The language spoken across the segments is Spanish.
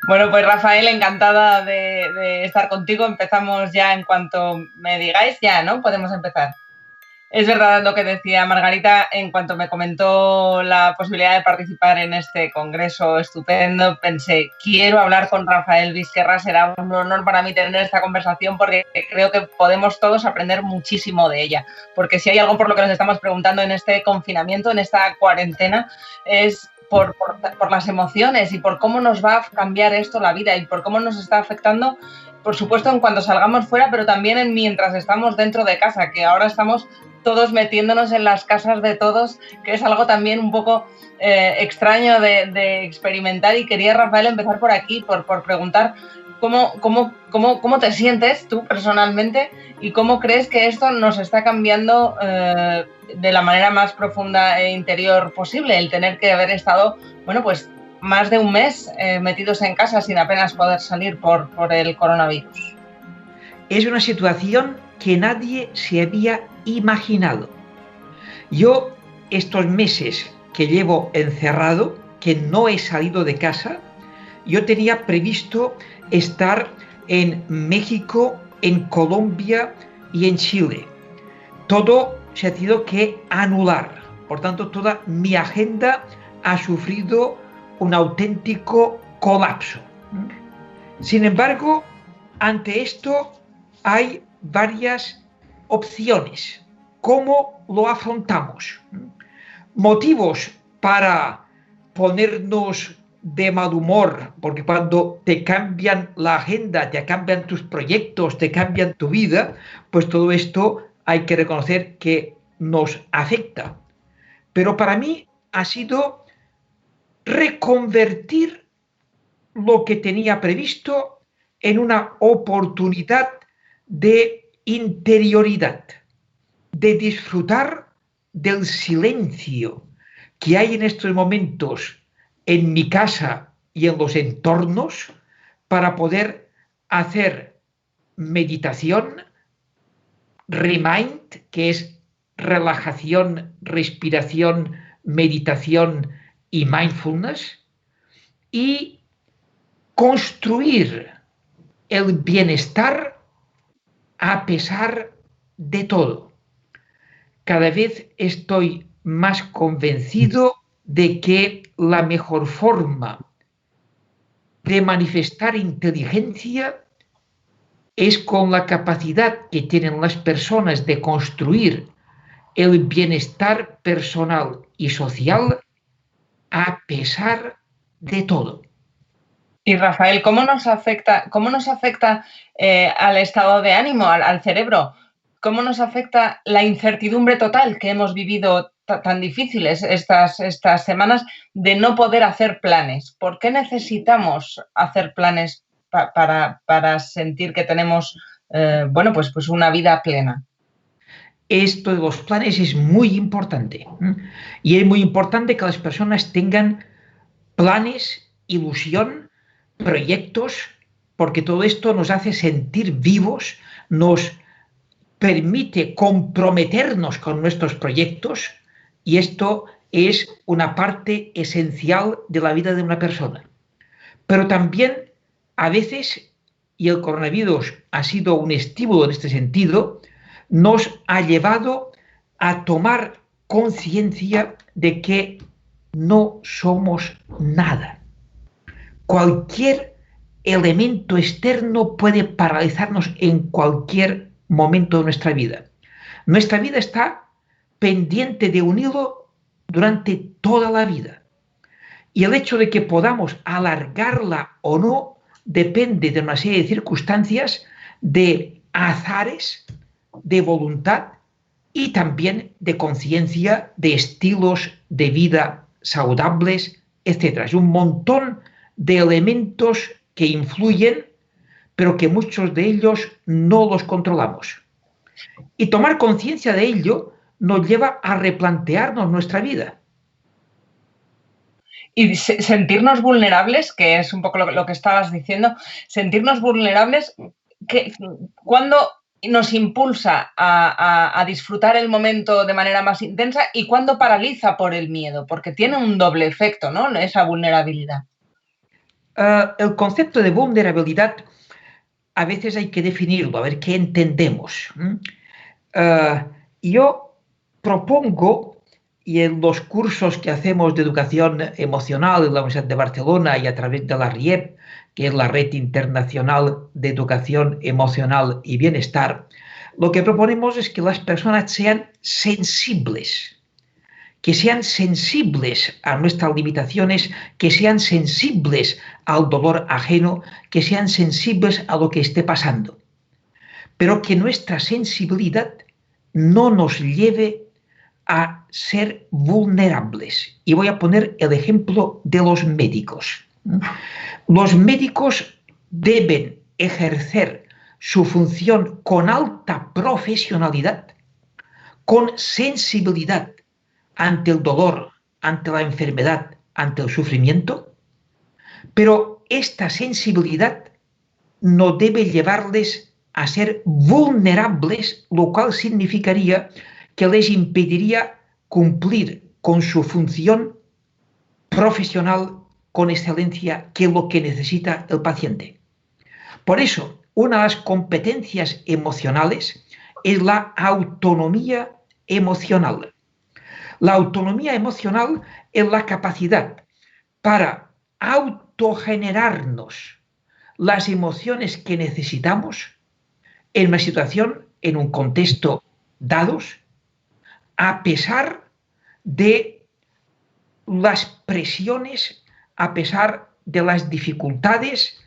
Bueno, pues Rafael, encantada de estar contigo. Empezamos ya en cuanto me digáis, ya, ¿no? Podemos empezar. Es verdad lo que decía Margarita en cuanto me comentó la posibilidad de participar en este congreso estupendo. Pensé, quiero hablar con Rafael Vizquerra, será un honor para mí tener esta conversación porque creo que podemos todos aprender muchísimo de ella. Porque si hay algo por lo que nos estamos preguntando en este confinamiento, en esta cuarentena, es por las emociones y por cómo nos va a cambiar esto la vida y por cómo nos está afectando, por supuesto, en cuando salgamos fuera, pero también en mientras estamos dentro de casa, que ahora estamos todos metiéndonos en las casas de todos, que es algo también un poco extraño de experimentar. Y quería, Rafael, empezar por aquí, por preguntar cómo te sientes tú personalmente y cómo crees que esto nos está cambiando de la manera más profunda e interior posible, el tener que haber estado, bueno, pues más de un mes metidos en casa sin apenas poder salir por el coronavirus. Es una situación que nadie se había imaginado. Yo, estos meses que llevo encerrado, que no he salido de casa, yo tenía previsto estar en México, en Colombia y en Chile. Todo se ha tenido que anular. Por tanto, toda mi agenda ha sufrido un auténtico colapso. Sin embargo, ante esto hay varias opciones. ¿Cómo lo afrontamos? Motivos para ponernos de mal humor, porque cuando te cambian la agenda, te cambian tus proyectos, te cambian tu vida, pues todo esto hay que reconocer que nos afecta. Pero para mí ha sido reconvertir lo que tenía previsto en una oportunidad de interioridad, de disfrutar del silencio que hay en estos momentos en mi casa y en los entornos para poder hacer meditación, remind, que es relajación, respiración, meditación y mindfulness, y construir el bienestar a pesar de todo. Cada vez estoy más convencido de que la mejor forma de manifestar inteligencia es con la capacidad que tienen las personas de construir el bienestar personal y social a pesar de todo. Y Rafael, cómo nos afecta al estado de ánimo, al cerebro? ¿Cómo nos afecta la incertidumbre total que hemos vivido tan difíciles estas semanas de no poder hacer planes? ¿Por qué necesitamos hacer planes para sentir que tenemos bueno, pues una vida plena? Esto de los planes es muy importante. Y es muy importante que las personas tengan planes, ilusión, proyectos, porque todo esto nos hace sentir vivos, nos permite comprometernos con nuestros proyectos y esto es una parte esencial de la vida de una persona. Pero también a veces, y el coronavirus ha sido un estímulo en este sentido, nos ha llevado a tomar conciencia de que no somos nada. Cualquier elemento externo puede paralizarnos en cualquier momento de nuestra vida. Nuestra vida está pendiente de un hilo durante toda la vida. Y el hecho de que podamos alargarla o no depende de una serie de circunstancias, de azares, de voluntad y también de conciencia, de estilos de vida saludables, etc. Es un montón de elementos que influyen, pero que muchos de ellos no los controlamos. Y tomar conciencia de ello nos lleva a replantearnos nuestra vida. Y sentirnos vulnerables, que es un poco lo que estabas diciendo, sentirnos vulnerables, ¿cuándo nos impulsa a disfrutar el momento de manera más intensa y cuándo paraliza por el miedo? Porque tiene un doble efecto, ¿no? Esa vulnerabilidad. El concepto de vulnerabilidad a veces hay que definirlo, a ver qué entendemos. Yo propongo, y en los cursos que hacemos de educación emocional en la Universidad de Barcelona y a través de la RIEP, que es la Red Internacional de Educación Emocional y Bienestar, lo que proponemos es que las personas sean sensibles, que sean sensibles a nuestras limitaciones, que sean sensibles al dolor ajeno, que sean sensibles a lo que esté pasando, pero que nuestra sensibilidad no nos lleve a ser vulnerables. Y voy a poner el ejemplo de los médicos. Los médicos deben ejercer su función con alta profesionalidad, con sensibilidad ante el dolor, ante la enfermedad, ante el sufrimiento, pero esta sensibilidad no debe llevarles a ser vulnerables, lo cual significaría que les impediría cumplir con su función profesional con excelencia, que es lo que necesita el paciente. Por eso, una de las competencias emocionales es la autonomía emocional. La autonomía emocional es la capacidad para autogenerarnos las emociones que necesitamos en una situación, en un contexto dados, a pesar de las presiones, a pesar de las dificultades,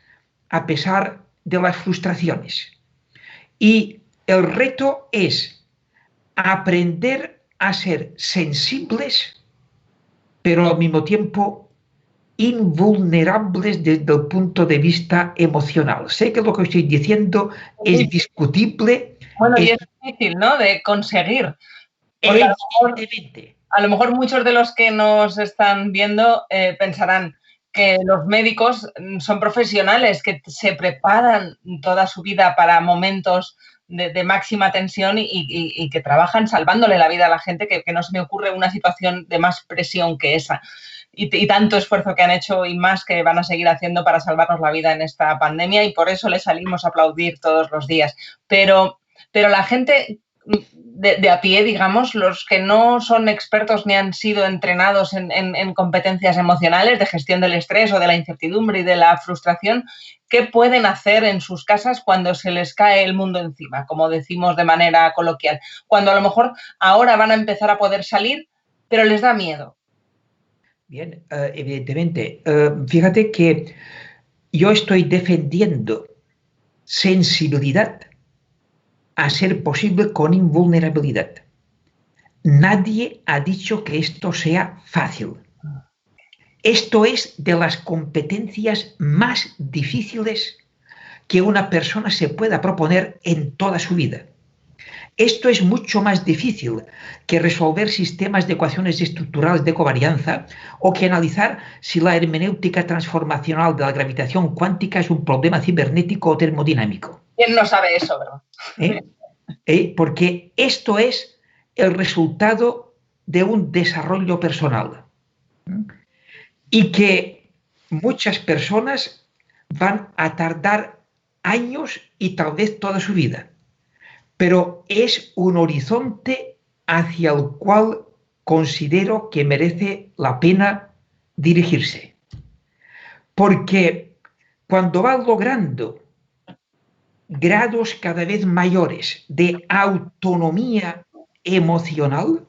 a pesar de las frustraciones. Y el reto es aprender a ser sensibles, pero al mismo tiempo invulnerables desde el punto de vista emocional. Sé que lo que estoy diciendo es discutible. Bueno, y es difícil, ¿no?, de conseguir. Porque a lo mejor muchos de los que nos están viendo pensarán que los médicos son profesionales, que se preparan toda su vida para momentos de máxima tensión y que trabajan salvándole la vida a la gente, que no se me ocurre una situación de más presión que esa. Y tanto esfuerzo que han hecho y más que van a seguir haciendo para salvarnos la vida en esta pandemia, y por eso les salimos a aplaudir todos los días. Pero la gente de a pie, digamos, los que no son expertos ni han sido entrenados en competencias emocionales de gestión del estrés o de la incertidumbre y de la frustración, ¿qué pueden hacer en sus casas cuando se les cae el mundo encima, como decimos de manera coloquial? Cuando a lo mejor ahora van a empezar a poder salir, pero les da miedo. Bien, evidentemente. Fíjate que yo estoy defendiendo sensibilidad a ser posible con invulnerabilidad. Nadie ha dicho que esto sea fácil. Esto es de las competencias más difíciles que una persona se pueda proponer en toda su vida. Esto es mucho más difícil que resolver sistemas de ecuaciones estructurales de covarianza o que analizar si la hermenéutica transformacional de la gravitación cuántica es un problema cibernético o termodinámico. ¿Quién no sabe eso, verdad? Porque esto es el resultado de un desarrollo personal. Y que muchas personas van a tardar años y tal vez toda su vida. Pero es un horizonte hacia el cual considero que merece la pena dirigirse. Porque cuando vas logrando grados cada vez mayores de autonomía emocional,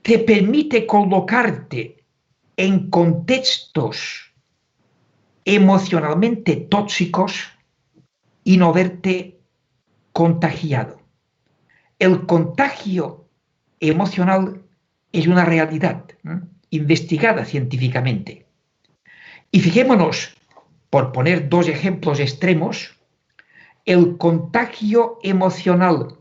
te permite colocarte en contextos emocionalmente tóxicos y no verte contagiado. El contagio emocional es una realidad investigada científicamente. Y fijémonos, por poner dos ejemplos extremos, el contagio emocional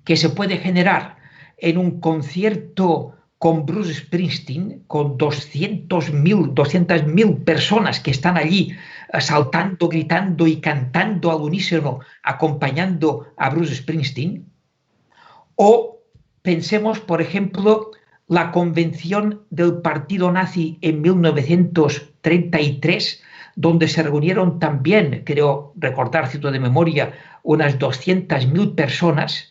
que se puede generar en un concierto con Bruce Springsteen, con 200.000 personas que están allí saltando, gritando y cantando al unísono, acompañando a Bruce Springsteen. O pensemos, por ejemplo, la convención del partido nazi en 1933, donde se reunieron también, creo recordar, cito de memoria, unas 200.000 personas,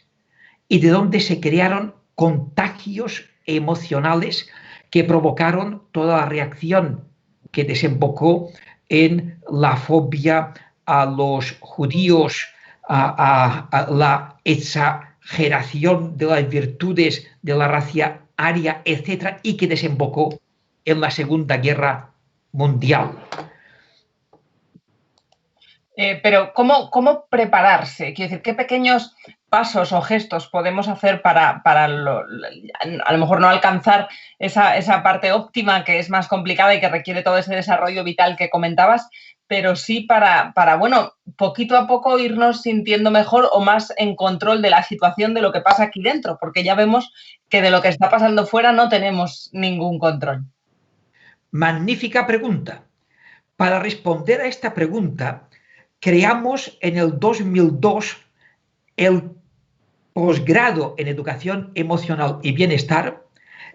y de donde se crearon contagios emocionales que provocaron toda la reacción que desembocó en la fobia a los judíos, a la exageración de las virtudes de la raza aria, etcétera, y que desembocó en la Segunda Guerra Mundial. Pero ¿cómo prepararse? Quiero decir, ¿qué pequeños pasos o gestos podemos hacer para a lo mejor no alcanzar esa parte óptima que es más complicada y que requiere todo ese desarrollo vital que comentabas, pero sí bueno, poquito a poco irnos sintiendo mejor o más en control de la situación de lo que pasa aquí dentro? Porque ya vemos que de lo que está pasando fuera no tenemos ningún control. Magnífica pregunta. Para responder a esta pregunta, creamos en el 2002 el posgrado en educación emocional y bienestar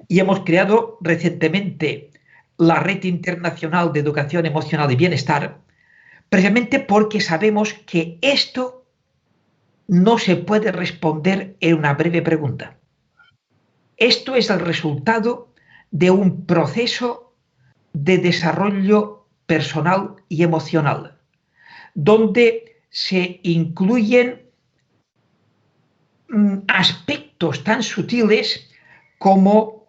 y hemos creado recientemente la Red Internacional de Educación Emocional y Bienestar, precisamente porque sabemos que esto no se puede responder en una breve pregunta. Esto es el resultado de un proceso de desarrollo personal y emocional, donde se incluyen aspectos tan sutiles como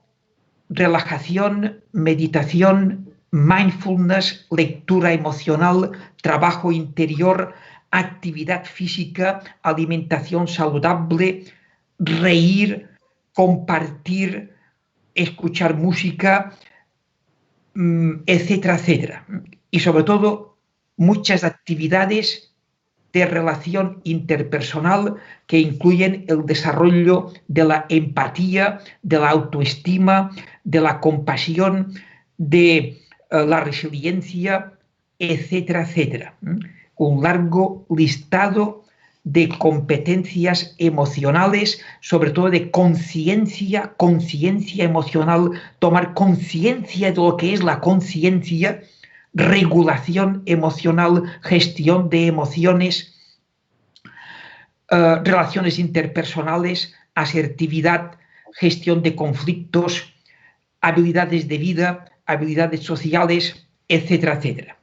relajación, meditación, mindfulness, lectura emocional, trabajo interior, actividad física, alimentación saludable, reír, compartir, escuchar música, etcétera, etcétera. Y sobre todo, muchas actividades de relación interpersonal que incluyen el desarrollo de la empatía, de la autoestima, de la compasión, de la resiliencia, etcétera, etcétera. Un largo listado de competencias emocionales, sobre todo de conciencia emocional, tomar conciencia de lo que es la conciencia, regulación emocional, gestión de emociones, relaciones interpersonales, asertividad, gestión de conflictos, habilidades de vida, habilidades sociales, etcétera, etcétera.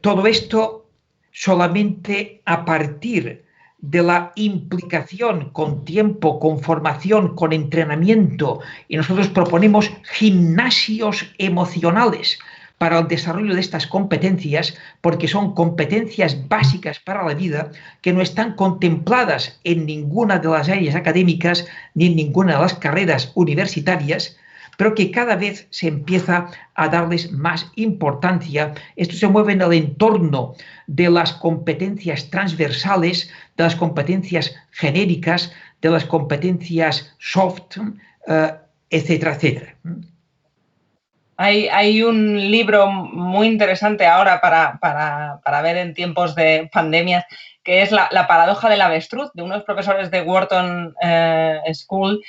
Todo esto solamente a partir de la implicación con tiempo, con formación, con entrenamiento, y nosotros proponemos gimnasios emocionales para el desarrollo de estas competencias, porque son competencias básicas para la vida que no están contempladas en ninguna de las áreas académicas ni en ninguna de las carreras universitarias, pero que cada vez se empieza a darles más importancia. Esto se mueve en el entorno de las competencias transversales, de las competencias genéricas, de las competencias soft, etcétera, etcétera. Hay un libro muy interesante ahora para ver en tiempos de pandemias, que es la paradoja del avestruz, de unos profesores de Wharton School,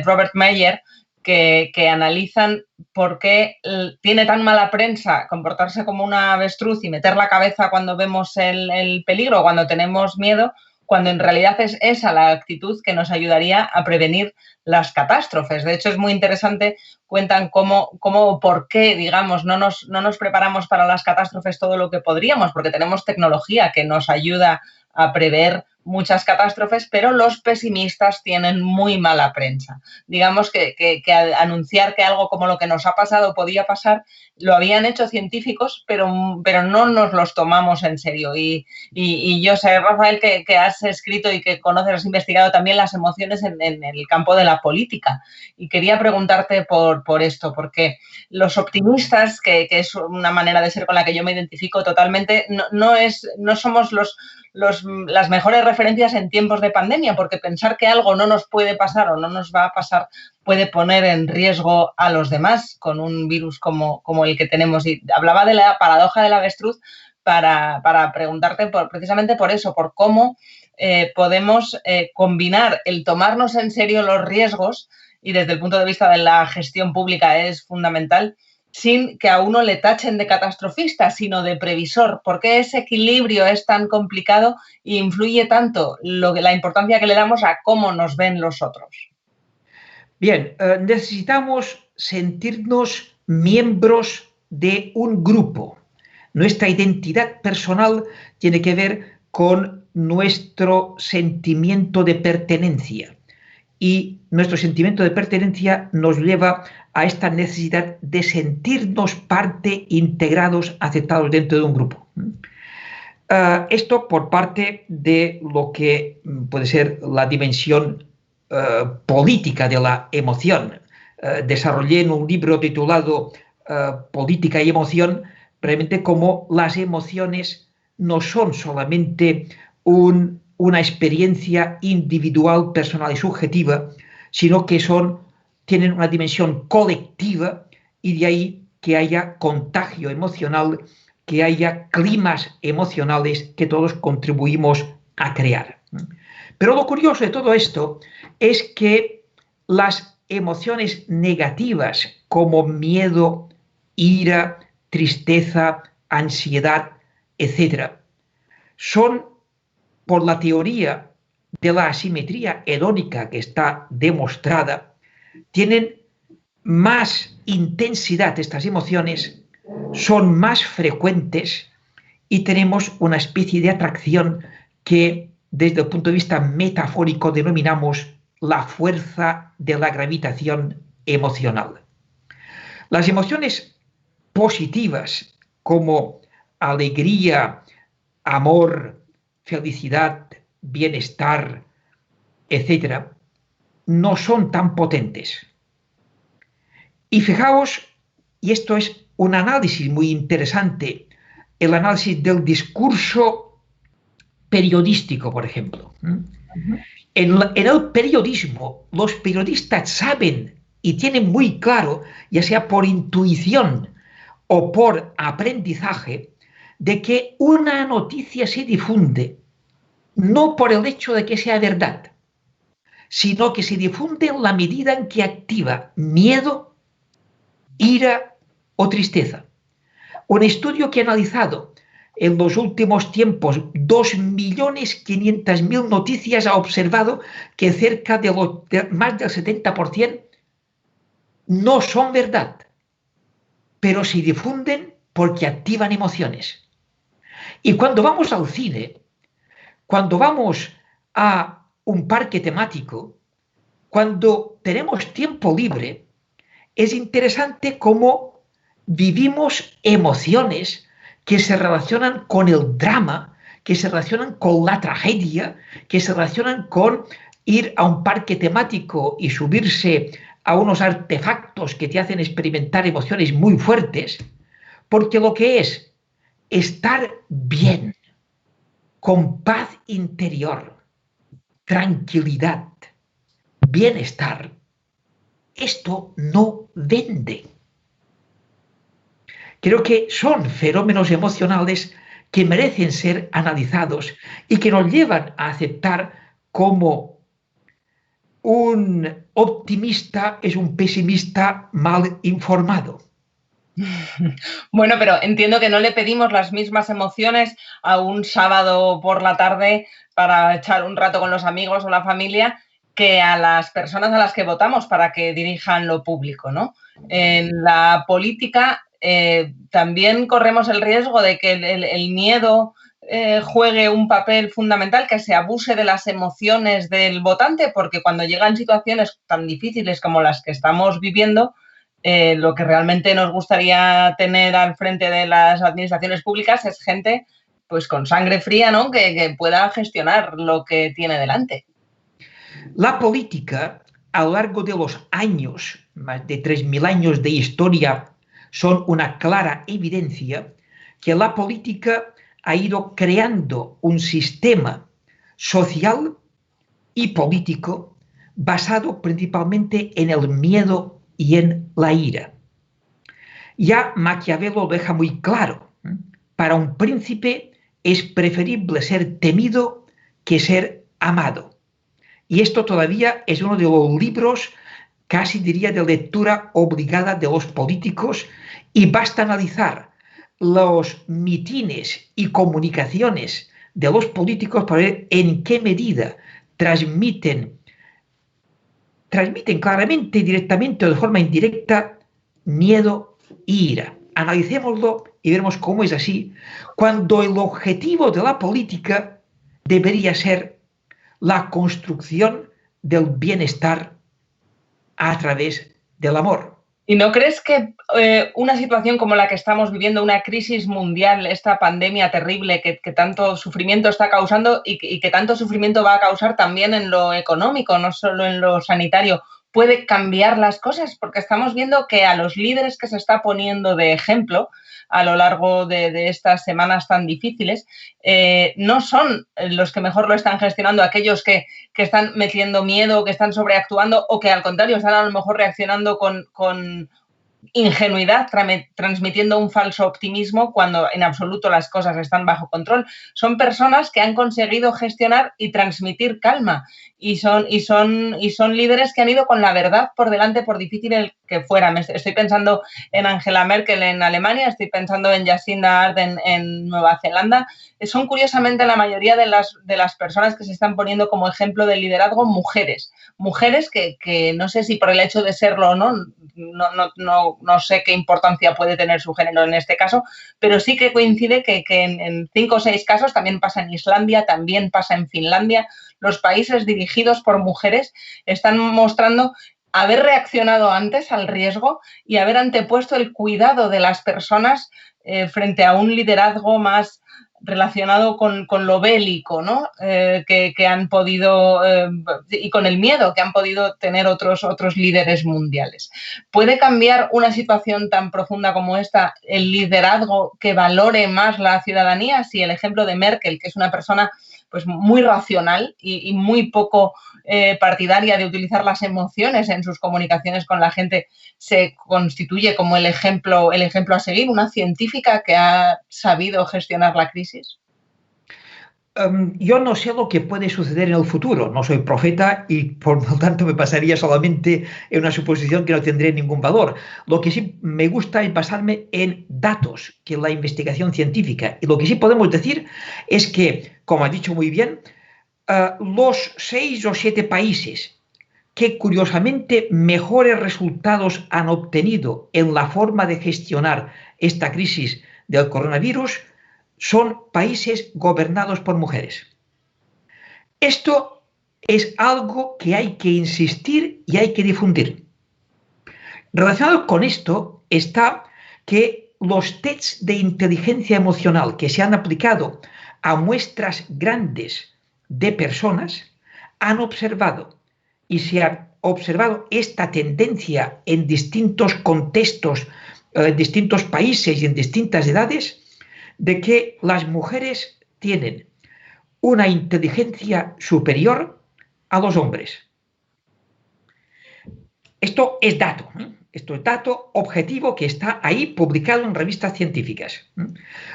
Robert Meyer, que analizan por qué tiene tan mala prensa comportarse como una avestruz y meter la cabeza cuando vemos el peligro, cuando tenemos miedo, cuando en realidad es esa la actitud que nos ayudaría a prevenir las catástrofes. De hecho, es muy interesante, cuentan por qué, digamos, no nos preparamos para las catástrofes todo lo que podríamos, porque tenemos tecnología que nos ayuda a prever muchas catástrofes, pero los pesimistas tienen muy mala prensa. Digamos que anunciar que algo como lo que nos ha pasado podía pasar, lo habían hecho científicos, pero no nos los tomamos en serio. Y yo sé, Rafael, que has escrito y que conoces, has investigado también las emociones en el campo de la política. Y quería preguntarte por esto, porque los optimistas, que es una manera de ser con la que yo me identifico totalmente, no somos las mejores referencias en tiempos de pandemia, porque pensar que algo no nos puede pasar o no nos va a pasar puede poner en riesgo a los demás con un virus como el que tenemos. Y hablaba de la paradoja del avestruz para preguntarte precisamente por eso, por cómo podemos combinar el tomarnos en serio los riesgos y desde el punto de vista de la gestión pública es fundamental, sin que a uno le tachen de catastrofista, sino de previsor. ¿Por qué ese equilibrio es tan complicado e influye tanto la importancia que le damos a cómo nos ven los otros? Bien, necesitamos sentirnos miembros de un grupo. Nuestra identidad personal tiene que ver con nuestro sentimiento de pertenencia. Y nuestro sentimiento de pertenencia nos lleva a esta necesidad de sentirnos parte, integrados, aceptados dentro de un grupo. Esto por parte de lo que puede ser la dimensión política de la emoción. Desarrollé en un libro titulado Política y emoción, realmente como las emociones no son solamente una experiencia individual, personal y subjetiva, sino que tienen una dimensión colectiva, y de ahí que haya contagio emocional, que haya climas emocionales que todos contribuimos a crear. Pero lo curioso de todo esto es que las emociones negativas como miedo, ira, tristeza, ansiedad, etc., son, por la teoría de la asimetría hedónica que está demostrada, tienen más intensidad estas emociones, son más frecuentes y tenemos una especie de atracción que desde el punto de vista metafórico denominamos la fuerza de la gravitación emocional. Las emociones positivas como alegría, amor, felicidad, bienestar, etc., no son tan potentes. Y fijaos, y esto es un análisis muy interesante, el análisis del discurso periodístico, por ejemplo. En el periodismo, los periodistas saben y tienen muy claro, ya sea por intuición o por aprendizaje, de que una noticia se difunde no por el hecho de que sea verdad, sino que se difunde en la medida en que activa miedo, ira o tristeza. Un estudio que ha analizado en los últimos tiempos 2.500.000 noticias ha observado que cerca de más del 70% no son verdad, pero se difunden porque activan emociones. Y cuando vamos al cine, cuando vamos a un parque temático, cuando tenemos tiempo libre, es interesante cómo vivimos emociones que se relacionan con el drama, que se relacionan con la tragedia, que se relacionan con ir a un parque temático y subirse a unos artefactos que te hacen experimentar emociones muy fuertes, porque lo que es estar bien, con paz interior, tranquilidad, bienestar, esto no vende. Creo que son fenómenos emocionales que merecen ser analizados y que nos llevan a aceptar como un optimista es un pesimista mal informado. Bueno, pero entiendo que no le pedimos las mismas emociones a un sábado por la tarde para echar un rato con los amigos o la familia que a las personas a las que votamos para que dirijan lo público, ¿no? En la política también corremos el riesgo de que el miedo juegue un papel fundamental, que se abuse de las emociones del votante, porque cuando llegan situaciones tan difíciles como las que estamos viviendo, lo que realmente nos gustaría tener al frente de las administraciones públicas es gente pues con sangre fría, ¿no? Que pueda gestionar lo que tiene delante. La política, a lo largo de los años, más de 3.000 años de historia, son una clara evidencia que la política ha ido creando un sistema social y político basado principalmente en el miedo y en la ira. Ya Maquiavelo lo deja muy claro. Para un príncipe es preferible ser temido que ser amado. Y esto todavía es uno de los libros casi diría de lectura obligada de los políticos, y basta analizar los mitines y comunicaciones de los políticos para ver en qué medida transmiten claramente, directamente o de forma indirecta, miedo e ira. Analicémoslo y veremos cómo es así, cuando el objetivo de la política debería ser la construcción del bienestar a través del amor. ¿Y no crees que una situación como la que estamos viviendo, una crisis mundial, esta pandemia terrible que tanto sufrimiento está causando y que tanto sufrimiento va a causar también en lo económico, no solo en lo sanitario, puede cambiar las cosas? Porque estamos viendo que a los líderes que se está poniendo de ejemplo a lo largo de estas semanas tan difíciles, no son los que mejor lo están gestionando, aquellos que están metiendo miedo, que están sobreactuando o que al contrario están a lo mejor reaccionando con ingenuidad, transmitiendo un falso optimismo cuando en absoluto las cosas están bajo control. Son personas que han conseguido gestionar y transmitir calma y son líderes que han ido con la verdad por delante, por difícil que fuera. Estoy pensando en Angela Merkel en Alemania, estoy pensando en Jacinda Ardern en Nueva Zelanda. Son curiosamente la mayoría de las personas que se están poniendo como ejemplo de liderazgo mujeres que no sé si por el hecho de serlo o no sé qué importancia puede tener su género en este caso, pero sí que coincide que en 5 o 6 casos, también pasa en Islandia, también pasa en Finlandia, los países dirigidos por mujeres están mostrando haber reaccionado antes al riesgo y haber antepuesto el cuidado de las personas frente a un liderazgo más relacionado con lo bélico, ¿no? Que han podido, y con el miedo que han podido tener otros líderes mundiales. ¿Puede cambiar una situación tan profunda como esta el liderazgo que valore más la ciudadanía? Si el ejemplo de Merkel, que es una persona pues muy racional y muy poco partidaria de utilizar las emociones en sus comunicaciones con la gente, se constituye como el ejemplo a seguir, una científica que ha sabido gestionar la crisis? Yo no sé lo que puede suceder en el futuro, no soy profeta y por lo tanto me pasaría solamente en una suposición que no tendría ningún valor. Lo que sí me gusta es basarme en datos, que es la investigación científica. Y lo que sí podemos decir es que, como ha dicho muy bien, los 6 o 7 países que curiosamente mejores resultados han obtenido en la forma de gestionar esta crisis del coronavirus son países gobernados por mujeres. Esto es algo que hay que insistir y hay que difundir. Relacionado con esto está que los tests de inteligencia emocional que se han aplicado a muestras grandes de personas han observado y se ha observado esta tendencia en distintos contextos, en distintos países y en distintas edades, de que las mujeres tienen una inteligencia superior a los hombres. Esto es dato, ¿eh? Esto es dato objetivo que está ahí publicado en revistas científicas,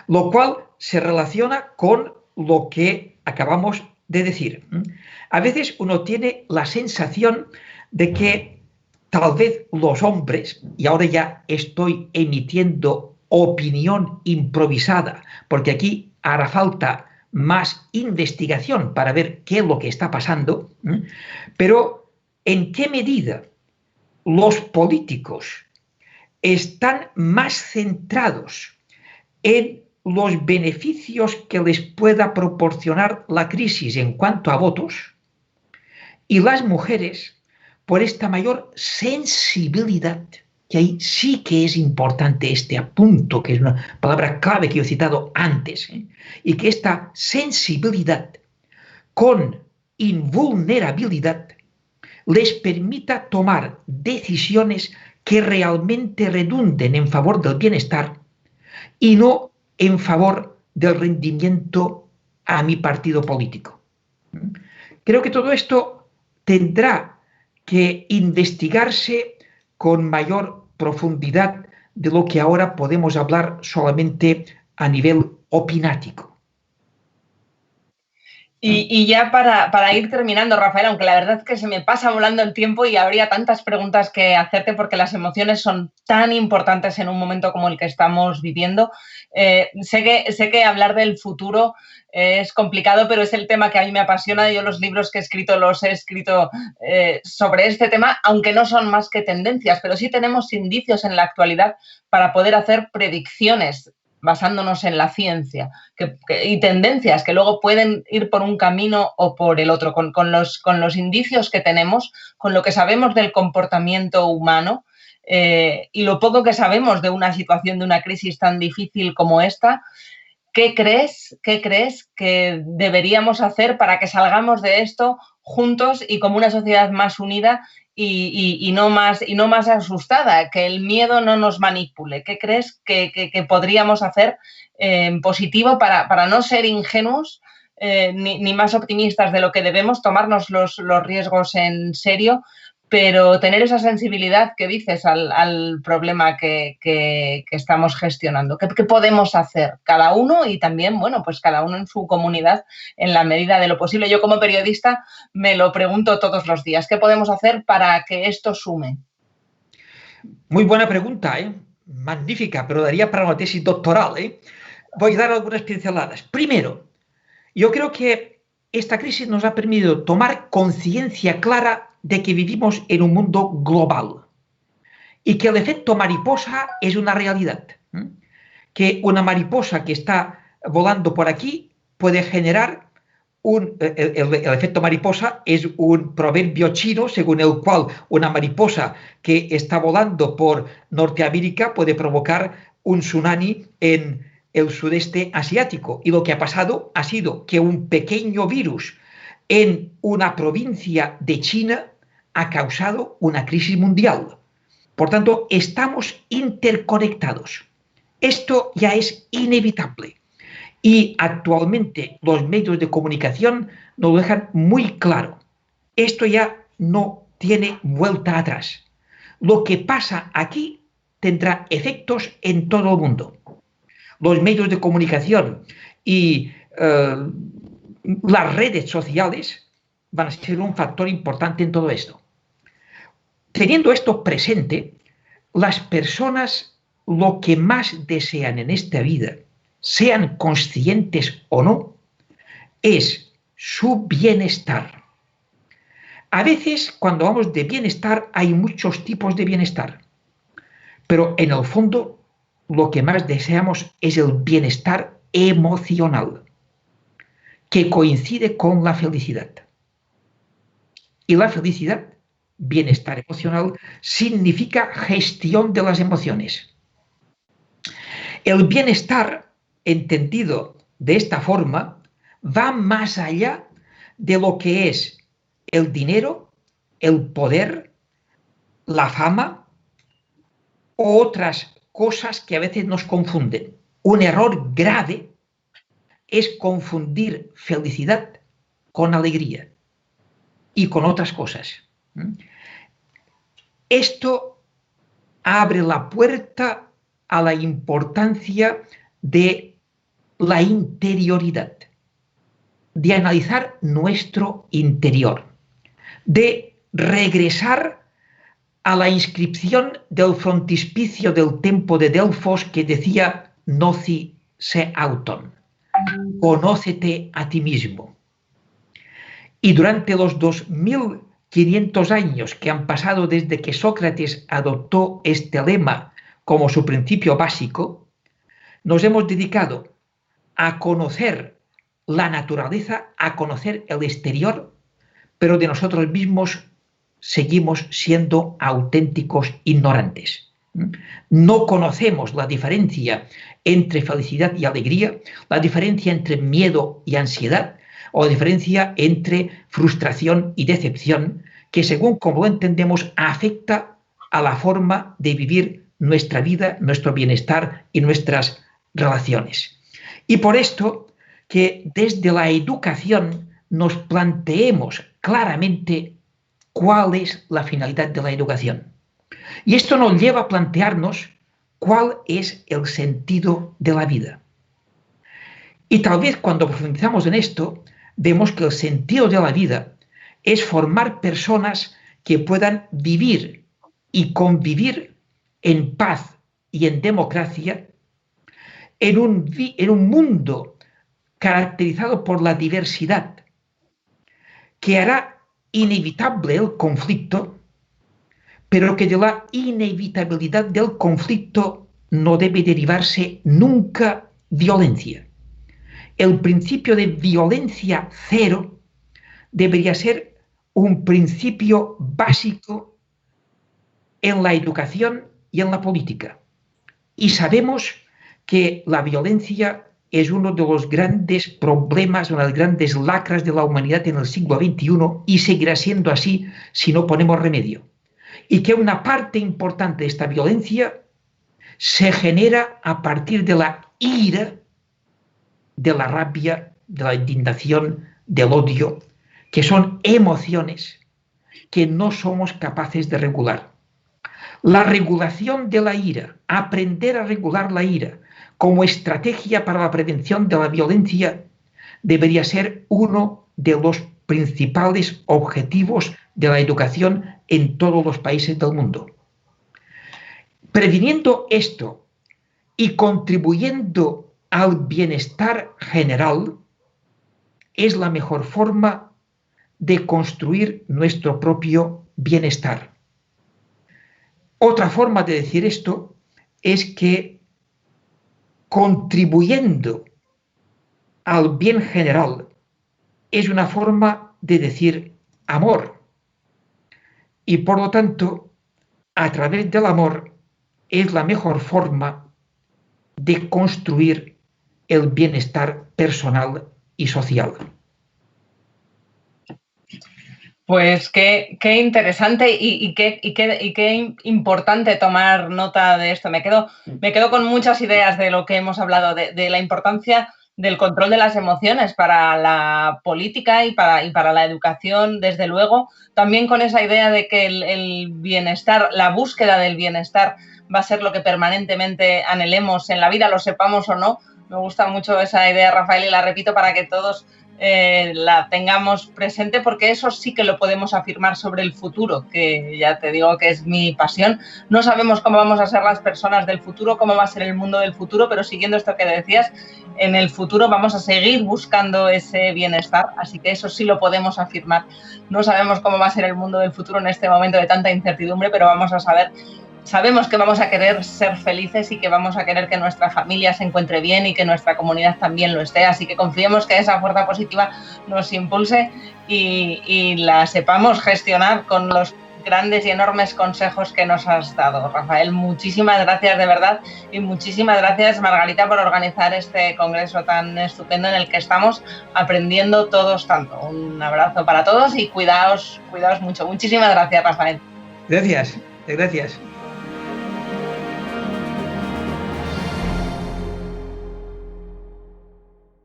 lo cual se relaciona con lo que acabamos de decir. A veces uno tiene la sensación de que tal vez los hombres, y ahora ya estoy emitiendo opinión improvisada, porque aquí hará falta más investigación para ver qué es lo que está pasando, pero ¿en qué medida los políticos están más centrados en los beneficios que les pueda proporcionar la crisis en cuanto a votos, y las mujeres por esta mayor sensibilidad, que ahí sí que es importante este apunto, que es una palabra clave que yo he citado antes, y que esta sensibilidad con invulnerabilidad les permita tomar decisiones que realmente redunden en favor del bienestar y no en favor del rendimiento a mi partido político. Creo que todo esto tendrá que investigarse con mayor profundidad de lo que ahora podemos hablar solamente a nivel opinático. Y ya para ir terminando, Rafael, aunque la verdad es que se me pasa volando el tiempo y habría tantas preguntas que hacerte porque las emociones son tan importantes en un momento como el que estamos viviendo. Sé que hablar del futuro es complicado, pero es el tema que a mí me apasiona. Yo los libros que he escrito los he escrito sobre este tema, aunque no son más que tendencias, pero sí tenemos indicios en la actualidad para poder hacer predicciones basándonos en la ciencia y tendencias que luego pueden ir por un camino o por el otro, con los indicios que tenemos, con lo que sabemos del comportamiento humano y lo poco que sabemos de una situación, de una crisis tan difícil como esta. ¿Qué crees que deberíamos hacer para que salgamos de esto juntos y como una sociedad más unida y no más asustada, que el miedo no nos manipule? ¿Qué crees que podríamos hacer positivo para no ser ingenuos ni más optimistas de lo que debemos, tomarnos los riesgos en serio, pero tener esa sensibilidad que dices al problema que estamos gestionando? ¿Qué podemos hacer cada uno y también, bueno, pues cada uno en su comunidad en la medida de lo posible? Yo como periodista me lo pregunto todos los días. ¿Qué podemos hacer para que esto sume? Muy buena pregunta, ¿eh? Magnífica, pero daría para una tesis doctoral, ¿eh? Voy a dar algunas pinceladas. Primero, yo creo que esta crisis nos ha permitido tomar conciencia clara de que vivimos en un mundo global y que el efecto mariposa es una realidad. Que una mariposa que está volando por aquí puede generar el efecto mariposa es un proverbio chino según el cual una mariposa que está volando por Norteamérica puede provocar un tsunami en el sudeste asiático. Y lo que ha pasado ha sido que un pequeño virus en una provincia de China ha causado una crisis mundial. Por tanto, estamos interconectados. Esto ya es inevitable. Y actualmente los medios de comunicación nos lo dejan muy claro. Esto ya no tiene vuelta atrás. Lo que pasa aquí tendrá efectos en todo el mundo. Los medios de comunicación y las redes sociales van a ser un factor importante en todo esto. Teniendo esto presente, las personas lo que más desean en esta vida, sean conscientes o no, es su bienestar. A veces, cuando hablamos de bienestar, hay muchos tipos de bienestar, pero en el fondo lo que más deseamos es el bienestar emocional, que coincide con la felicidad. Y la felicidad, bienestar emocional, significa gestión de las emociones. El bienestar, entendido de esta forma, va más allá de lo que es el dinero, el poder, la fama u otras cosas que a veces nos confunden. Un error grave es confundir felicidad con alegría y con otras cosas. Esto abre la puerta a la importancia de la interioridad, de analizar nuestro interior, de regresar a la inscripción del frontispicio del templo de Delfos que decía Gnosi se auton, conócete a ti mismo. Y durante los 2500 años que han pasado desde que Sócrates adoptó este lema como su principio básico, nos hemos dedicado a conocer la naturaleza, a conocer el exterior, pero de nosotros mismos seguimos siendo auténticos ignorantes. No conocemos la diferencia entre felicidad y alegría, la diferencia entre miedo y ansiedad, o la diferencia entre frustración y decepción, que según como lo entendemos afecta a la forma de vivir nuestra vida, nuestro bienestar y nuestras relaciones. Y por esto que desde la educación nos planteemos claramente cuál es la finalidad de la educación. Y esto nos lleva a plantearnos cuál es el sentido de la vida. Y tal vez cuando profundizamos en esto, vemos que el sentido de la vida es formar personas que puedan vivir y convivir en paz y en democracia en un mundo caracterizado por la diversidad, que hará inevitable el conflicto, pero que de la inevitabilidad del conflicto no debe derivarse nunca violencia. El principio de violencia cero debería ser un principio básico en la educación y en la política. Y sabemos que la violencia es uno de los grandes problemas, una de las grandes lacras de la humanidad en el siglo XXI y seguirá siendo así si no ponemos remedio. Y que una parte importante de esta violencia se genera a partir de la ira, de la rabia, de la indignación, del odio, que son emociones que no somos capaces de regular. La regulación de la ira, aprender a regular la ira como estrategia para la prevención de la violencia, debería ser uno de los principales objetivos de la educación en todos los países del mundo. Previniendo esto y contribuyendo al bienestar general, es la mejor forma de construir nuestro propio bienestar. Otra forma de decir esto es que contribuyendo al bien general es una forma de decir amor. Y por lo tanto, a través del amor es la mejor forma de construir el bienestar personal y social. Pues qué interesante y qué importante tomar nota de esto. Me quedo con muchas ideas de lo que hemos hablado, de la importancia del control de las emociones para la política y para la educación, desde luego. También con esa idea de que el bienestar, la búsqueda del bienestar va a ser lo que permanentemente anhelemos en la vida, lo sepamos o no. Me gusta mucho esa idea, Rafael, y la repito para que todos la tengamos presente, porque eso sí que lo podemos afirmar sobre el futuro, que ya te digo que es mi pasión. No sabemos cómo vamos a ser las personas del futuro, cómo va a ser el mundo del futuro, pero siguiendo esto que decías, en el futuro vamos a seguir buscando ese bienestar, así que eso sí lo podemos afirmar. No sabemos cómo va a ser el mundo del futuro en este momento de tanta incertidumbre, pero vamos a saber. Sabemos que vamos a querer ser felices y que vamos a querer que nuestra familia se encuentre bien y que nuestra comunidad también lo esté. Así que confiemos que esa fuerza positiva nos impulse y la sepamos gestionar con los grandes y enormes consejos que nos has dado. Rafael, muchísimas gracias de verdad y muchísimas gracias, Margarita, por organizar este congreso tan estupendo en el que estamos aprendiendo todos tanto. Un abrazo para todos y cuidaos mucho. Muchísimas gracias, Rafael. Gracias.